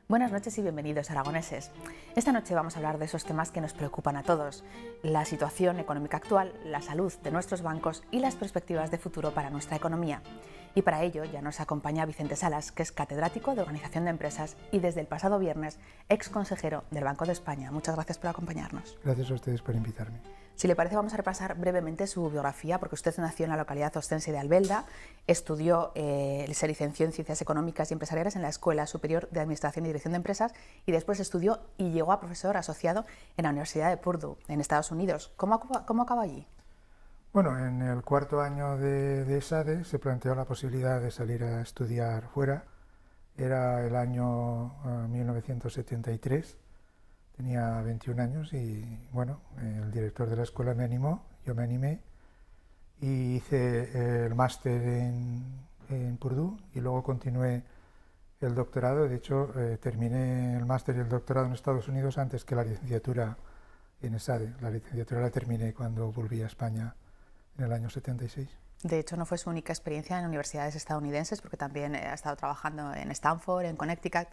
Buenas noches y bienvenidos, aragoneses. Esta noche vamos a hablar de esos temas que nos preocupan a todos: la situación económica actual, la salud de nuestros bancos y las perspectivas de futuro para nuestra economía. Y para ello ya nos acompaña Vicente Salas, que es catedrático de Organización de Empresas y desde el pasado viernes ex consejero del Banco de España. Muchas gracias por acompañarnos. Gracias a ustedes por invitarme. Si le parece, vamos a repasar brevemente su biografía, porque usted nació en la localidad ostense de Albelda, estudió, se licenció en Ciencias Económicas y Empresariales en la Escuela Superior de Administración y Dirección de Empresas y después estudió y llegó a profesor asociado en la Universidad de Purdue, en Estados Unidos. ¿Cómo acabó allí? Bueno, en el cuarto año de ESADE se planteó la posibilidad de salir a estudiar fuera. Era el año 1973. Tenía 21 años y, bueno, el director de la escuela me animó, yo me animé y hice el máster en Purdue y luego continué el doctorado. De hecho, terminé el máster y el doctorado en Estados Unidos antes que la licenciatura en ESADE. La licenciatura la terminé cuando volví a España en el año 76. De hecho, no fue su única experiencia en universidades estadounidenses, porque también ha estado trabajando en Stanford, en Connecticut,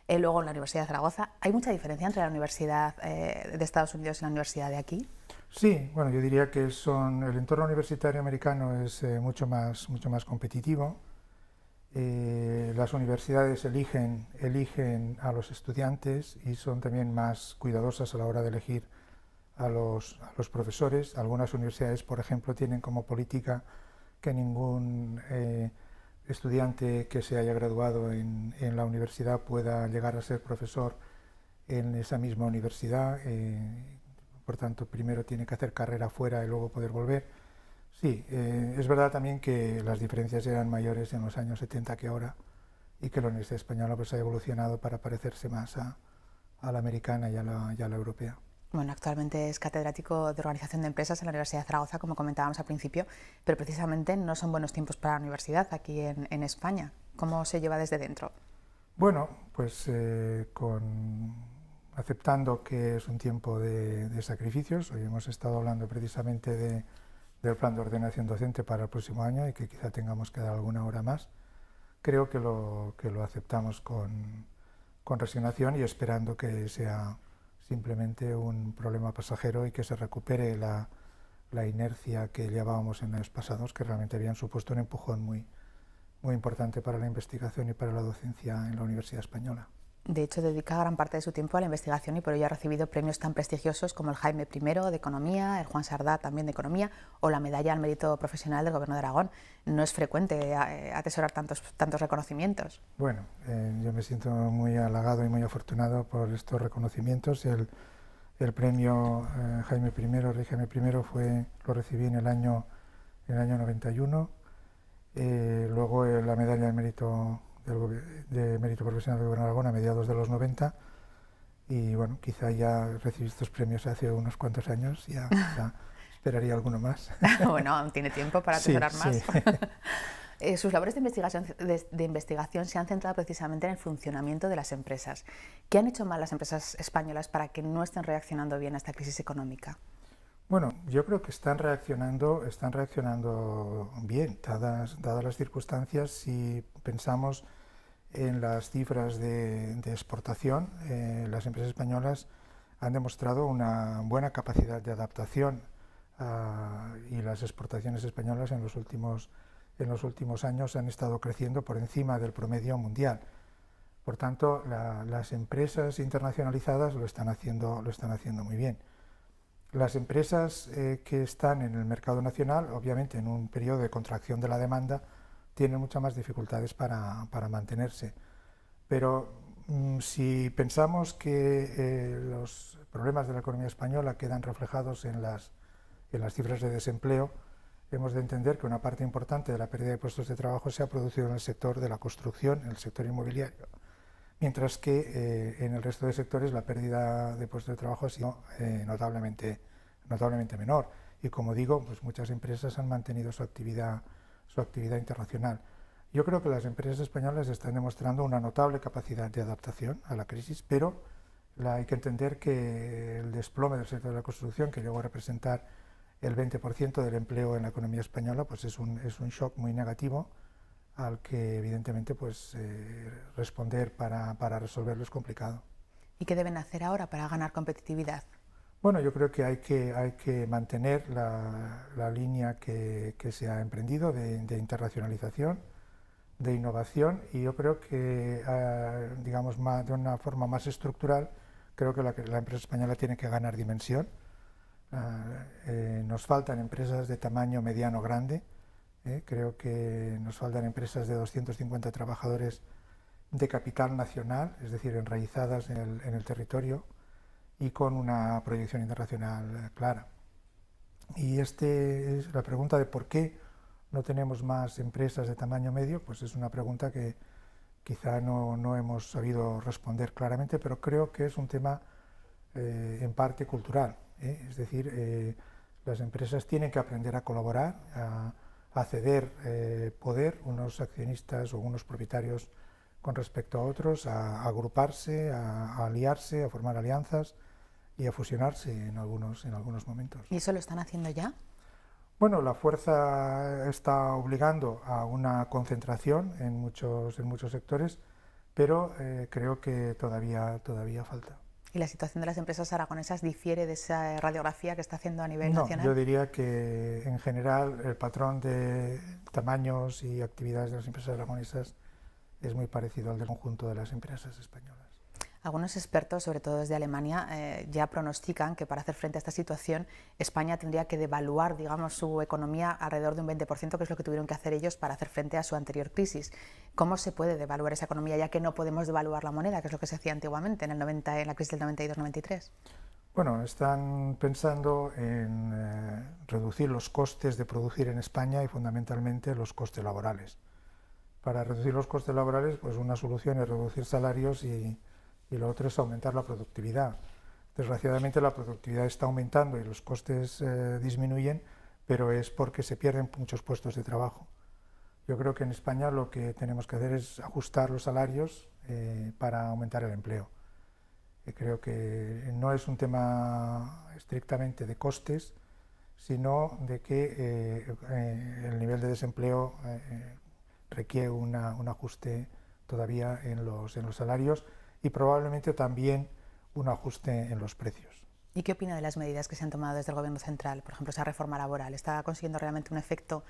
luego en la Universidad de Zaragoza. ¿Hay mucha diferencia entre la Universidad de Estados Unidos y la Universidad de aquí? Sí, bueno, yo diría que el entorno universitario americano es mucho más competitivo. Las universidades eligen a los estudiantes y son también más cuidadosas a la hora de elegir a los profesores. Algunas universidades, por ejemplo, tienen como política que ningún estudiante que se haya graduado en la universidad pueda llegar a ser profesor en esa misma universidad. Por tanto, primero tiene que hacer carrera fuera y luego poder volver. Sí, es verdad también que las diferencias eran mayores en los años 70 que ahora, y que la Universidad Española pues ha evolucionado para parecerse más a la americana y a la europea. Bueno, actualmente es catedrático de Organización de Empresas en la Universidad de Zaragoza, como comentábamos al principio, pero precisamente no son buenos tiempos para la universidad aquí en España. ¿Cómo se lleva desde dentro? Bueno, pues aceptando que es un tiempo de sacrificios. Hoy hemos estado hablando precisamente del plan de ordenación docente para el próximo año y que quizá tengamos que dar alguna hora más. Creo que lo aceptamos con resignación y esperando que sea simplemente un problema pasajero y que se recupere la inercia que llevábamos en años pasados, que realmente habían supuesto un empujón muy importante para la investigación y para la docencia en la Universidad Española. De hecho, dedica gran parte de su tiempo a la investigación y por ello ha recibido premios tan prestigiosos como el Jaime I de Economía, el Juan Sardá también de Economía o la Medalla al Mérito Profesional del Gobierno de Aragón. No es frecuente atesorar tantos reconocimientos. Bueno, yo me siento muy halagado y muy afortunado por estos reconocimientos. El premio Jaime I, Rey Jaime I, lo recibí en el año 91. Luego la Medalla al Mérito de Mérito Profesional del Gobierno de Aragón a mediados de los 90, y bueno, quizá ya recibí estos premios hace unos cuantos años, ya esperaría alguno más. Bueno, aún tiene tiempo para atesorar más. Sí. Sus labores de investigación se han centrado precisamente en el funcionamiento de las empresas. ¿Qué han hecho mal las empresas españolas para que no estén reaccionando bien a esta crisis económica? Bueno, yo creo que están reaccionando bien, dadas las circunstancias. Si pensamos en las cifras de exportación, las empresas españolas han demostrado una buena capacidad de adaptación y las exportaciones españolas en los últimos años han estado creciendo por encima del promedio mundial. Por tanto, las empresas internacionalizadas lo están haciendo muy bien. Las empresas que están en el mercado nacional, obviamente en un periodo de contracción de la demanda, tienen muchas más dificultades para mantenerse. Pero si pensamos que los problemas de la economía española quedan reflejados en las cifras de desempleo, hemos de entender que una parte importante de la pérdida de puestos de trabajo se ha producido en el sector de la construcción, en el sector inmobiliario, mientras que en el resto de sectores la pérdida de puestos de trabajo ha sido notablemente menor. Y como digo, pues muchas empresas han mantenido su actividad internacional. Yo creo que las empresas españolas están demostrando una notable capacidad de adaptación a la crisis, pero hay que entender que el desplome del sector de la construcción, que llegó a representar el 20% del empleo en la economía española, pues es un shock muy negativo al que evidentemente pues, responder para resolverlo es complicado. ¿Y qué deben hacer ahora para ganar competitividad? Bueno, yo creo que hay que mantener la línea que se ha emprendido de internacionalización, de innovación, y yo creo que, digamos, de una forma más estructural, creo que la empresa española tiene que ganar dimensión. Nos faltan empresas de tamaño mediano grande, creo que nos faltan empresas de 250 trabajadores de capital nacional, es decir, enraizadas en el territorio y con una proyección internacional clara. Y es la pregunta de por qué no tenemos más empresas de tamaño medio, pues es una pregunta que quizá no hemos sabido responder claramente, pero creo que es un tema en parte cultural. Es decir, las empresas tienen que aprender a colaborar, a ceder poder, unos accionistas o unos propietarios con respecto a otros, a agruparse, a aliarse, a formar alianzas y a fusionarse en algunos momentos. ¿Y eso lo están haciendo ya? Bueno, la fuerza está obligando a una concentración en muchos sectores, pero creo que todavía falta. ¿Y la situación de las empresas aragonesas difiere de esa radiografía que está haciendo a nivel nacional? Yo diría que en general el patrón de tamaños y actividades de las empresas aragonesas es muy parecido al del conjunto de las empresas españolas. Algunos expertos, sobre todo desde Alemania, ya pronostican que para hacer frente a esta situación España tendría que devaluar, digamos, su economía alrededor de un 20%, que es lo que tuvieron que hacer ellos para hacer frente a su anterior crisis. ¿Cómo se puede devaluar esa economía, ya que no podemos devaluar la moneda, que es lo que se hacía antiguamente en la crisis del 92-93? Bueno, están pensando en reducir los costes de producir en España y fundamentalmente los costes laborales. Para reducir los costes laborales, pues una solución es reducir salarios y lo otro es aumentar la productividad. Desgraciadamente la productividad está aumentando y los costes disminuyen, pero es porque se pierden muchos puestos de trabajo. Yo creo que en España lo que tenemos que hacer es ajustar los salarios para aumentar el empleo. Creo que no es un tema estrictamente de costes, sino de que el nivel de desempleo requiere un ajuste todavía en los salarios y probablemente también un ajuste en los precios. ¿Y qué opina de las medidas que se han tomado desde el Gobierno central? Por ejemplo, esa reforma laboral, ¿está consiguiendo realmente un efecto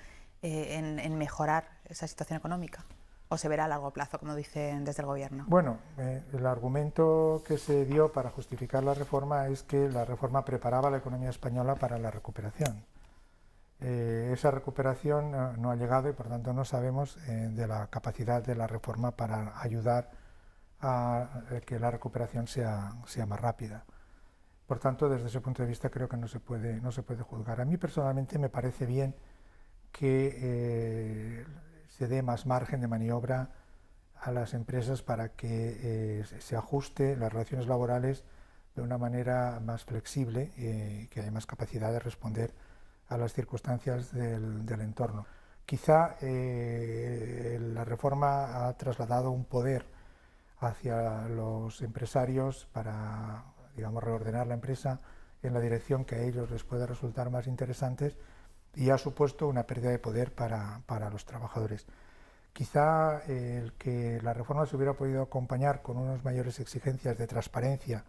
en mejorar esa situación económica? ¿O se verá a largo plazo, como dicen desde el Gobierno? Bueno, el argumento que se dio para justificar la reforma es que la reforma preparaba a la economía española para la recuperación. Esa recuperación no ha llegado y por tanto no sabemos de la capacidad de la reforma para ayudar a que la recuperación sea más rápida. Por tanto, desde ese punto de vista creo que no se puede juzgar. A mí personalmente me parece bien que se dé más margen de maniobra a las empresas para que se ajuste las relaciones laborales de una manera más flexible y que haya más capacidad de responder a las circunstancias del entorno. Quizá la reforma ha trasladado un poder hacia los empresarios para, digamos, reordenar la empresa en la dirección que a ellos les pueda resultar más interesante y ha supuesto una pérdida de poder para los trabajadores. Quizá el que la reforma se hubiera podido acompañar con unas mayores exigencias de transparencia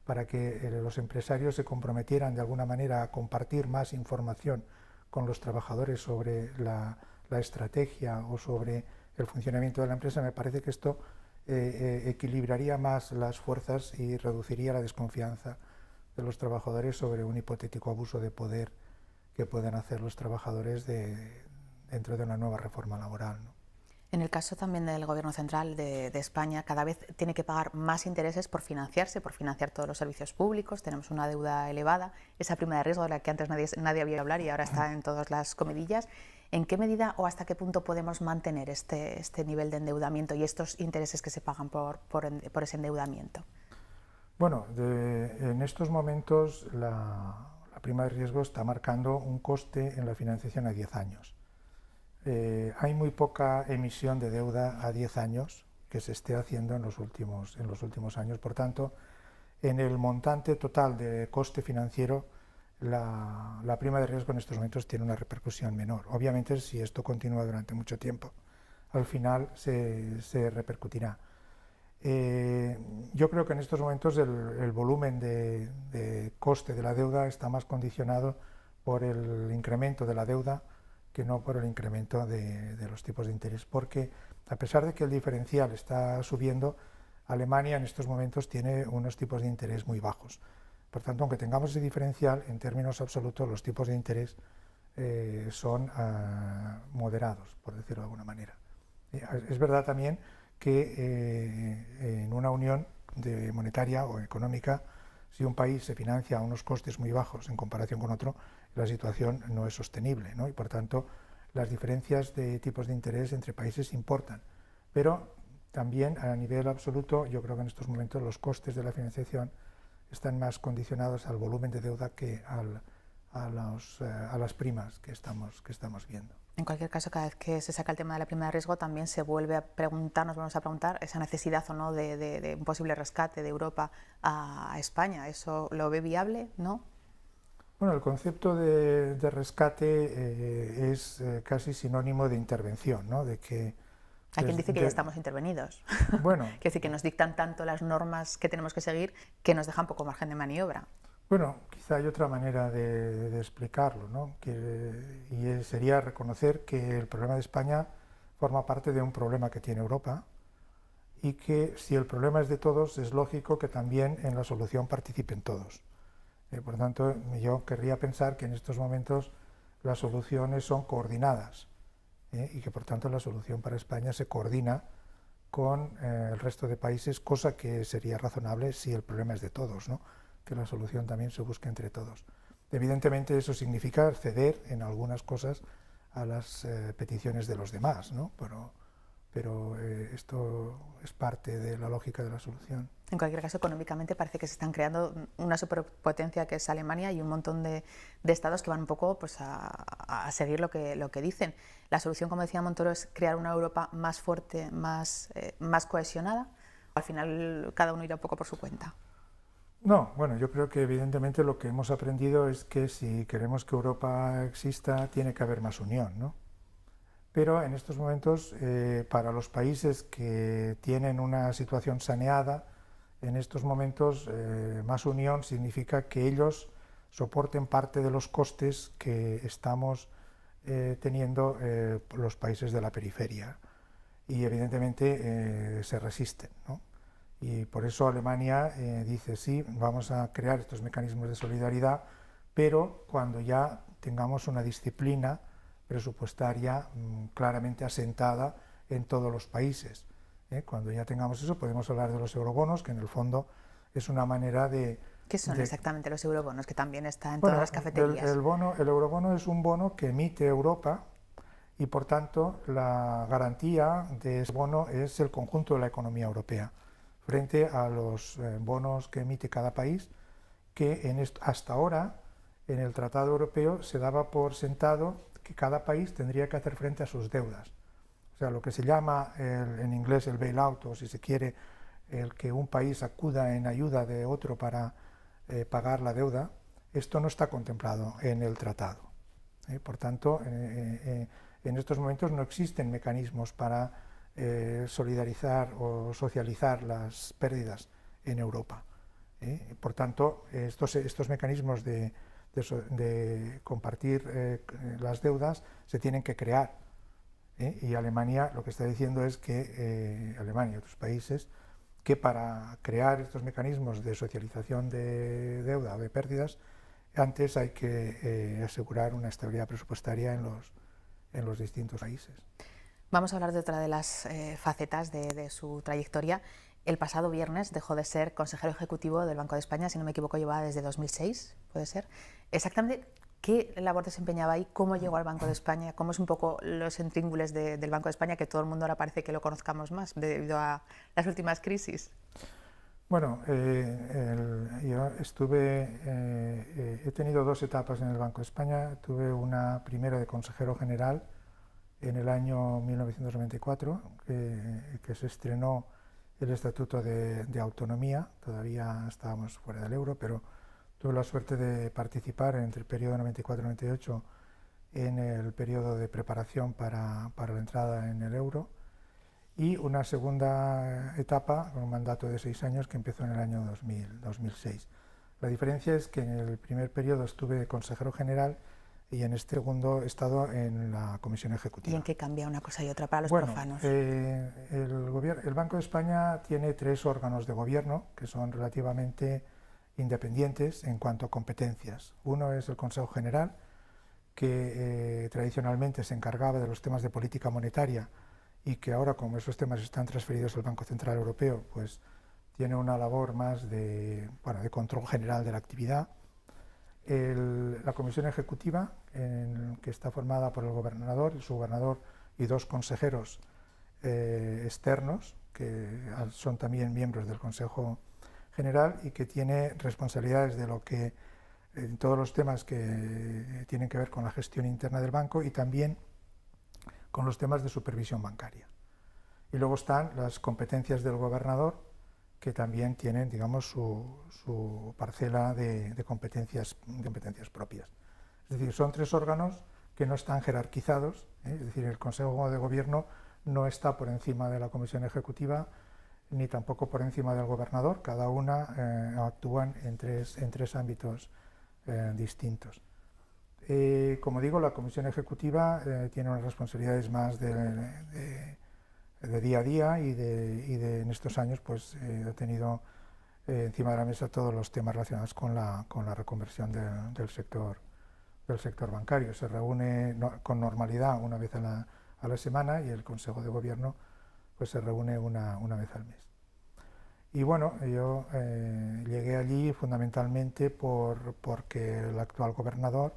para que los empresarios se comprometieran de alguna manera a compartir más información con los trabajadores sobre la estrategia o sobre el funcionamiento de la empresa, me parece que esto equilibraría más las fuerzas y reduciría la desconfianza de los trabajadores sobre un hipotético abuso de poder que puedan hacer los trabajadores dentro de una nueva reforma laboral, ¿no? En el caso también del Gobierno central de España, cada vez tiene que pagar más intereses por financiar todos los servicios públicos, tenemos una deuda elevada, esa prima de riesgo de la que antes nadie había hablar y ahora está en todas las comidillas. ¿En qué medida o hasta qué punto podemos mantener este nivel de endeudamiento y estos intereses que se pagan por ese endeudamiento? Bueno, en estos momentos la prima de riesgo está marcando un coste en la financiación a 10 años. Hay muy poca emisión de deuda a 10 años que se esté haciendo en los últimos años. Por tanto, en el montante total de coste financiero, la prima de riesgo en estos momentos tiene una repercusión menor. Obviamente, si esto continúa durante mucho tiempo al final se repercutirá. Yo creo que en estos momentos el volumen de coste de la deuda está más condicionado por el incremento de la deuda que no por el incremento de los tipos de interés, porque a pesar de que el diferencial está subiendo, Alemania en estos momentos tiene unos tipos de interés muy bajos. Por tanto, aunque tengamos ese diferencial, en términos absolutos los tipos de interés son moderados, por decirlo de alguna manera. Es verdad también que en una unión monetaria o económica, si un país se financia a unos costes muy bajos en comparación con otro, la situación no es sostenible, ¿no? Y por tanto las diferencias de tipos de interés entre países importan. Pero también a nivel absoluto yo creo que en estos momentos los costes de la financiación están más condicionados al volumen de deuda que a las primas que estamos viendo. En cualquier caso, cada vez que se saca el tema de la prima de riesgo, también se vuelve a preguntar, nos vamos a preguntar esa necesidad o no de un posible rescate de Europa a España. ¿Eso lo ve viable? ¿No? Bueno, el concepto de rescate es casi sinónimo de intervención, ¿no? De que hay quien dice que ya estamos intervenidos. Bueno, quiere decir que nos dictan tanto las normas que tenemos que seguir que nos dejan poco margen de maniobra. Bueno, quizá hay otra manera de explicarlo, ¿no? Y sería reconocer que el problema de España forma parte de un problema que tiene Europa y que si el problema es de todos, es lógico que también en la solución participen todos. Por tanto, yo querría pensar que en estos momentos las soluciones son coordinadas y que por tanto la solución para España se coordina con el resto de países, cosa que sería razonable si el problema es de todos, ¿no? Que la solución también se busque entre todos. Evidentemente eso significa ceder en algunas cosas a las peticiones de los demás, ¿no? Pero esto es parte de la lógica de la solución. En cualquier caso, económicamente parece que se están creando una superpotencia que es Alemania y un montón de estados que van un poco pues, a seguir lo que dicen. La solución, como decía Montoro, es crear una Europa más fuerte, más cohesionada. Al final, cada uno irá un poco por su cuenta. No, bueno, yo creo que evidentemente lo que hemos aprendido es que si queremos que Europa exista, tiene que haber más unión, ¿no? Pero en estos momentos, para los países que tienen una situación saneada, en estos momentos más unión significa que ellos soporten parte de los costes que estamos teniendo los países de la periferia y evidentemente se resisten, ¿no? Y por eso Alemania dice, sí, vamos a crear estos mecanismos de solidaridad, pero cuando ya tengamos una disciplina presupuestaria claramente asentada en todos los países. Cuando ya tengamos eso, podemos hablar de los eurobonos, que en el fondo es una manera de... ¿Qué son exactamente los eurobonos, que también está en todas las cafeterías? El eurobono es un bono que emite Europa y, por tanto, la garantía de ese bono es el conjunto de la economía europea, frente a los bonos que emite cada país, que hasta ahora en el Tratado Europeo se daba por sentado que cada país tendría que hacer frente a sus deudas. O sea, lo que se llama en inglés el bailout, o si se quiere, el que un país acuda en ayuda de otro para pagar la deuda, esto no está contemplado en el tratado. Por tanto, en estos momentos no existen mecanismos para solidarizar o socializar las pérdidas en Europa. Por tanto, estos mecanismos de compartir las deudas se tienen que crear. Y Alemania lo que está diciendo es que Alemania y otros países que para crear estos mecanismos de socialización de deuda o de pérdidas antes hay que asegurar una estabilidad presupuestaria en los distintos países. Vamos a hablar de otra de las facetas de su trayectoria. El pasado viernes dejó de ser consejero ejecutivo del Banco de España, si no me equivoco, llevaba desde 2006, ¿puede ser? Exactamente, ¿qué labor desempeñaba ahí? ¿Cómo llegó al Banco de España? ¿Cómo es un poco los intríngulis del Banco de España, que todo el mundo ahora parece que lo conozcamos más debido a las últimas crisis? Bueno, yo he tenido dos etapas en el Banco de España. Tuve una primera de consejero general en el año 1994, que se estrenó el Estatuto de Autonomía. Todavía estábamos fuera del euro, pero tuve la suerte de participar entre el periodo 94-98 en el periodo de preparación para la entrada en el euro. y una segunda etapa con un mandato de 6 años que empezó en el año 2006. La diferencia es que en el primer periodo estuve consejero general y en este segundo he estado en la comisión ejecutiva. ¿Y en qué cambia una cosa y otra para los profanos? El Banco de España tiene 3 órganos de gobierno que son relativamente independientes en cuanto a competencias. Uno es el Consejo General, que tradicionalmente se encargaba de los temas de política monetaria y que ahora, como esos temas están transferidos al Banco Central Europeo, pues tiene una labor más de control general de la actividad. La comisión ejecutiva, que está formada por el gobernador, el subgobernador y 2 consejeros externos, que son también miembros del Consejo General y que tiene responsabilidades en todos los temas que tienen que ver con la gestión interna del banco y también con los temas de supervisión bancaria. Y luego están las competencias del gobernador, que también tienen, digamos, su parcela de competencias propias. Es decir, son 3 órganos que no están jerarquizados, es decir, el Consejo de Gobierno no está por encima de la Comisión Ejecutiva ni tampoco por encima del gobernador, cada una actúan en tres ámbitos distintos. Como digo, la Comisión Ejecutiva tiene unas responsabilidades más de día a día y en estos años pues he tenido encima de la mesa todos los temas relacionados con la reconversión del sector bancario. Se reúne con normalidad una vez a la semana y el Consejo de Gobierno pues se reúne una vez al mes. Y bueno, yo llegué allí fundamentalmente porque el actual gobernador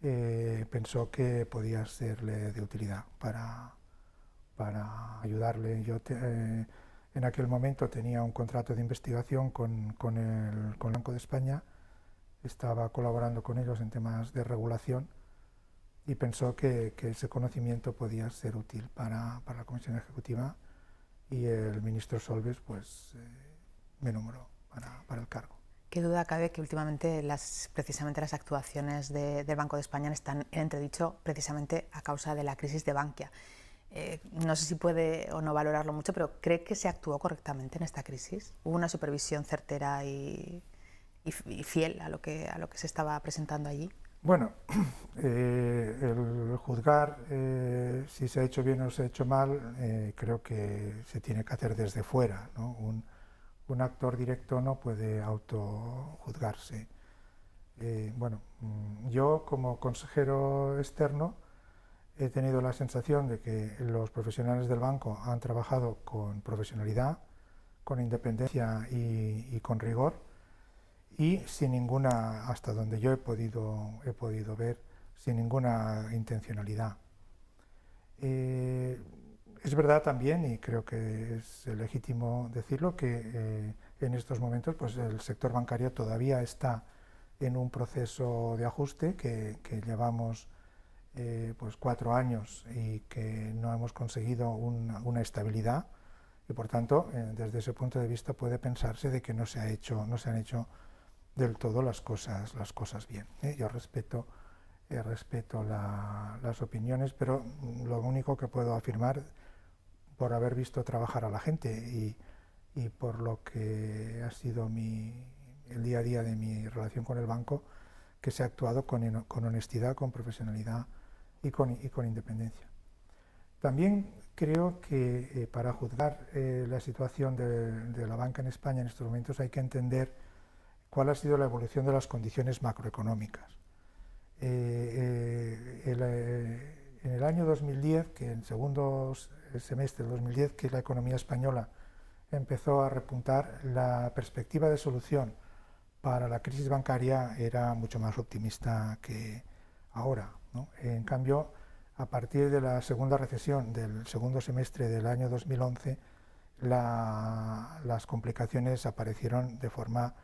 pensó que podía serle de utilidad para ayudarle. Yo en aquel momento tenía un contrato de investigación con el Banco de España, estaba colaborando con ellos en temas de regulación y pensó que ese conocimiento podía ser útil para la Comisión Ejecutiva y el ministro Solbes pues me nombró para el cargo. Qué duda cabe que últimamente precisamente las actuaciones del Banco de España están en entredicho precisamente a causa de la crisis de Bankia. No sé si puede o no valorarlo mucho, pero ¿cree que se actuó correctamente en esta crisis? ¿Hubo una supervisión certera y fiel a lo que se estaba presentando allí? Bueno, el juzgar si se ha hecho bien o se ha hecho mal, creo que se tiene que hacer desde fuera, ¿no? Un actor directo no puede autojuzgarse. Bueno, yo como consejero externo he tenido la sensación de que los profesionales del banco han trabajado con profesionalidad, con independencia y con rigor, y sin ninguna, hasta donde yo he podido ver, sin ninguna intencionalidad. Es verdad también, y creo que es legítimo decirlo, que en estos momentos pues, el sector bancario todavía está en un proceso de ajuste que llevamos pues 4 años y que no hemos conseguido una estabilidad y por tanto desde ese punto de vista puede pensarse de que no se han hecho del todo las cosas bien. Yo respeto las opiniones, pero lo único que puedo afirmar por haber visto trabajar a la gente y por lo que ha sido el día a día de mi relación con el banco, que se ha actuado con honestidad, con profesionalidad y con independencia. También creo que para juzgar la situación de la banca en España en estos momentos hay que entender cuál ha sido la evolución de las condiciones macroeconómicas. En el año 2010, que en el segundo semestre del 2010, que la economía española empezó a repuntar, la perspectiva de solución para la crisis bancaria era mucho más optimista que ahora, ¿no? En cambio, a partir de la segunda recesión del segundo semestre del año 2011, las complicaciones aparecieron de forma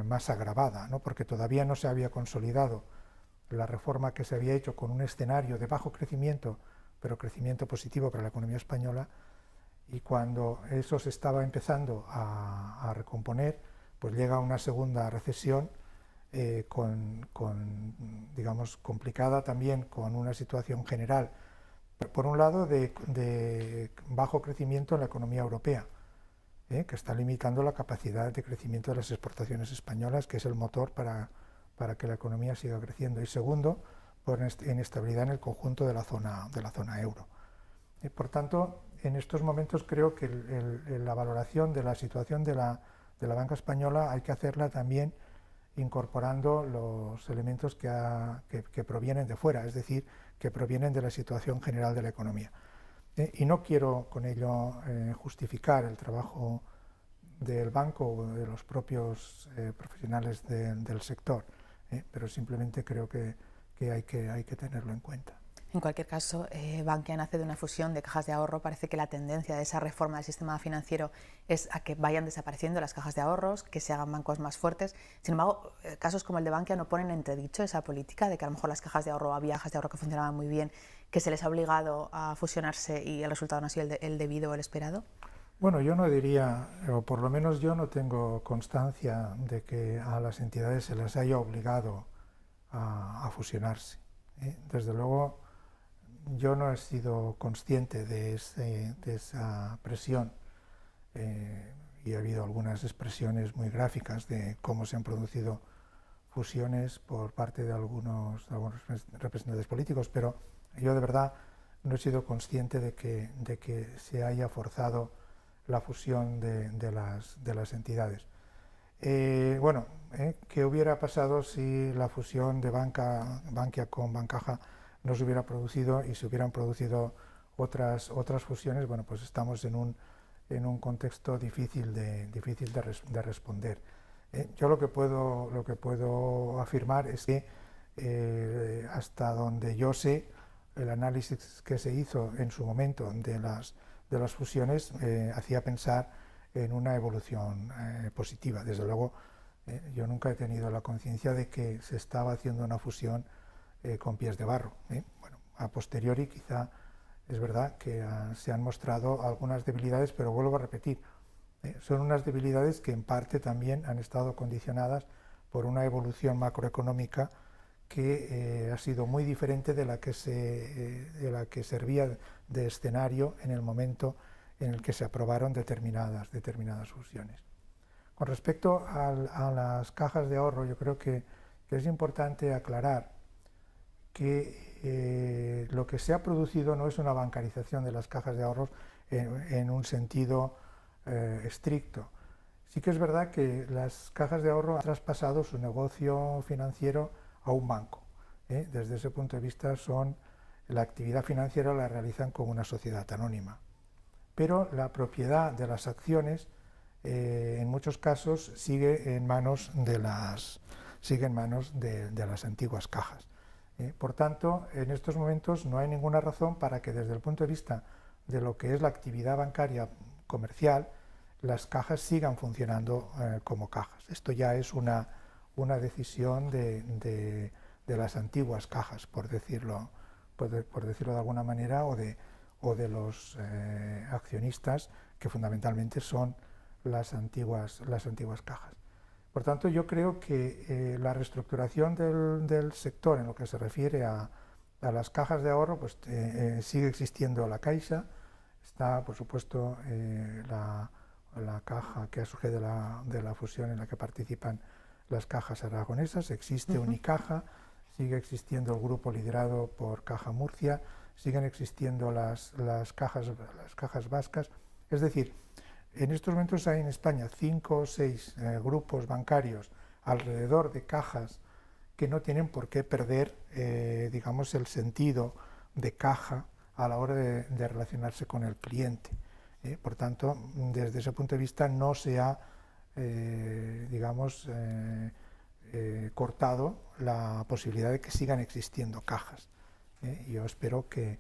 más agravada, ¿no? Porque todavía no se había consolidado la reforma que se había hecho con un escenario de bajo crecimiento, pero crecimiento positivo para la economía española, y cuando eso se estaba empezando a recomponer, pues llega una segunda recesión digamos, complicada también, con una situación general Por un lado, de bajo crecimiento en la economía europea, que está limitando la capacidad de crecimiento de las exportaciones españolas, que es el motor para que la economía siga creciendo. Y segundo, por inestabilidad en el conjunto de la zona euro. Por tanto, en estos momentos creo que la valoración de la situación de la banca española hay que hacerla también incorporando los elementos que provienen de fuera, es decir, que provienen de la situación general de la economía. Y no quiero con ello justificar el trabajo del banco o de los propios profesionales del sector, pero simplemente creo que hay que tenerlo en cuenta. En cualquier caso, Bankia nace de una fusión de cajas de ahorro. Parece que la tendencia de esa reforma del sistema financiero es a que vayan desapareciendo las cajas de ahorros, que se hagan bancos más fuertes. Sin embargo, casos como el de Bankia no ponen en entredicho esa política de que a lo mejor las cajas de ahorro, había cajas de ahorro que funcionaban muy bien, que se les ha obligado a fusionarse y el resultado no ha sido el debido o el esperado. Bueno, yo no diría, o por lo menos yo no tengo constancia de que a las entidades se les haya obligado a fusionarse. Desde luego, yo no he sido consciente de esa presión y ha habido algunas expresiones muy gráficas de cómo se han producido fusiones por parte de algunos representantes políticos, pero yo de verdad no he sido consciente de que se haya forzado la fusión de las entidades. ¿Qué hubiera pasado si la fusión de Bankia con Bancaja no se hubiera producido y se hubieran producido otras fusiones? Bueno, pues estamos en un contexto difícil de responder. Yo lo que puedo afirmar es que hasta donde yo sé, el análisis que se hizo en su momento de las fusiones hacía pensar en una evolución positiva. Desde luego, yo nunca he tenido la conciencia de que se estaba haciendo una fusión con pies de barro. Bueno, a posteriori quizá es verdad que se han mostrado algunas debilidades, pero vuelvo a repetir, son unas debilidades que en parte también han estado condicionadas por una evolución macroeconómica que ha sido muy diferente de la que servía de escenario en el momento en el que se aprobaron determinadas fusiones. Con respecto a las cajas de ahorro, yo creo que es importante aclarar que lo que se ha producido no es una bancarización de las cajas de ahorros en un sentido estricto. Sí que es verdad que las cajas de ahorro han traspasado su negocio financiero a un banco. Desde ese punto de vista la actividad financiera la realizan como una sociedad anónima. Pero la propiedad de las acciones en muchos casos sigue en manos de las antiguas cajas. Por tanto, en estos momentos no hay ninguna razón para que desde el punto de vista de lo que es la actividad bancaria comercial, las cajas sigan funcionando como cajas. Esto ya es una decisión de las antiguas cajas, por decirlo de alguna manera, o de los accionistas, que fundamentalmente son las antiguas cajas. Por tanto, yo creo que la reestructuración del sector en lo que se refiere a las cajas de ahorro, pues sigue existiendo la Caixa, está por supuesto la caja que surge de la fusión en la que participan las cajas aragonesas, existe Unicaja, sigue existiendo el grupo liderado por Caja Murcia, siguen existiendo las cajas vascas, es decir, en estos momentos hay en España 5 o 6 grupos bancarios alrededor de cajas que no tienen por qué perder, digamos, el sentido de caja a la hora de relacionarse con el cliente. Por tanto, desde ese punto de vista no se ha, digamos, cortado la posibilidad de que sigan existiendo cajas. Yo espero que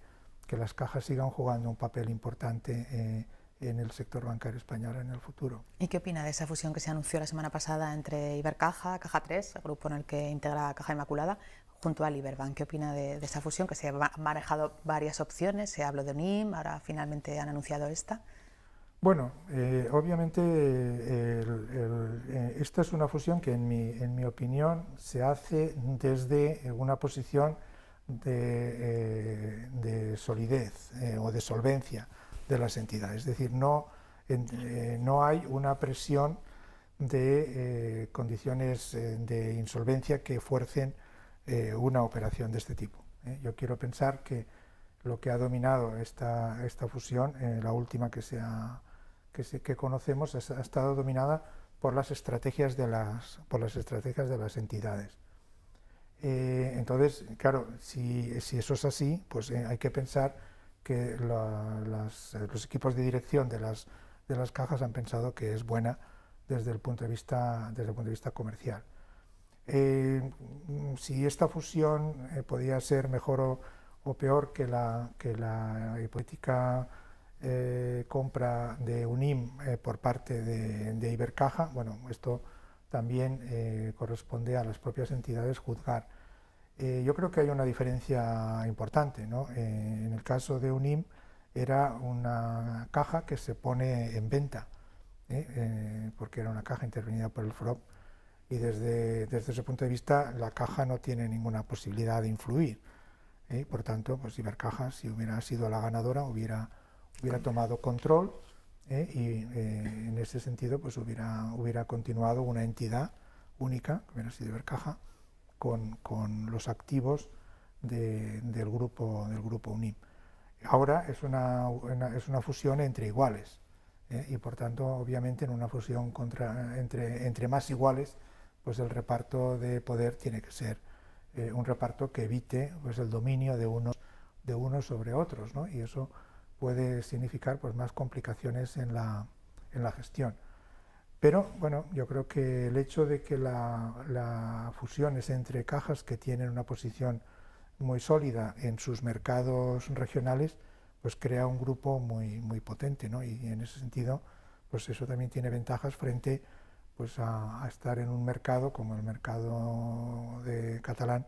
las cajas sigan jugando un papel importante en el sector bancario español en el futuro. ¿Y qué opina de esa fusión que se anunció la semana pasada entre Ibercaja, Caja 3, el grupo en el que integra Caja Inmaculada, junto al Iberbank? ¿Qué opina de esa fusión? Que se han manejado varias opciones, se habló de UNIM, ahora finalmente han anunciado esta. Bueno, obviamente esta es una fusión que en mi opinión se hace desde una posición de solidez o de solvencia de las entidades. Es decir, no hay una presión de condiciones de insolvencia que fuercen una operación de este tipo. Yo quiero pensar que lo que ha dominado esta fusión, la última que conocemos, ha estado dominada por las estrategias de las entidades. Entonces, claro, si eso es así, pues hay que pensar que los equipos de dirección de las cajas han pensado que es buena desde el punto de vista comercial. Si esta fusión podía ser mejor o peor que la hipotética compra de UNIM por parte de Ibercaja, bueno, esto también corresponde a las propias entidades juzgar. Yo creo que hay una diferencia importante, ¿no? En el caso de UNIM era una caja que se pone en venta, porque era una caja intervenida por el FROB, y desde ese punto de vista la caja no tiene ninguna posibilidad de influir. Por tanto, pues Ibercaja, si hubiera sido la ganadora, hubiera tomado control, y en ese sentido pues hubiera continuado una entidad única, que hubiera sido Ibercaja, con los activos del grupo UNIM. Ahora es una fusión entre iguales, y por tanto, obviamente, en una fusión entre más iguales, pues el reparto de poder tiene que ser un reparto que evite pues el dominio de unos sobre otros, ¿no? Y eso puede significar pues más complicaciones en la gestión. Pero bueno, yo creo que el hecho de que la fusión es entre cajas que tienen una posición muy sólida en sus mercados regionales, pues crea un grupo muy potente, ¿no? Y en ese sentido, pues eso también tiene ventajas frente pues a estar en un mercado como el mercado catalán,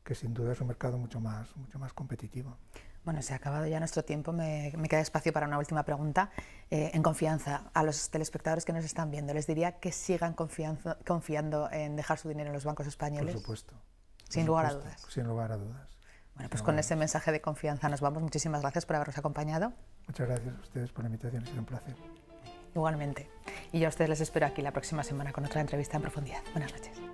que sin duda es un mercado mucho más competitivo. Bueno, se ha acabado ya nuestro tiempo, me queda espacio para una última pregunta. En confianza, a los telespectadores que nos están viendo, les diría que sigan confiando en dejar su dinero en los bancos españoles. Por supuesto. Sin lugar a dudas. Sin lugar a dudas. Bueno, pues con ese mensaje de confianza nos vamos. Muchísimas gracias por habernos acompañado. Muchas gracias a ustedes por la invitación, ha sido un placer. Igualmente. Y yo a ustedes les espero aquí la próxima semana con otra entrevista en profundidad. Buenas noches.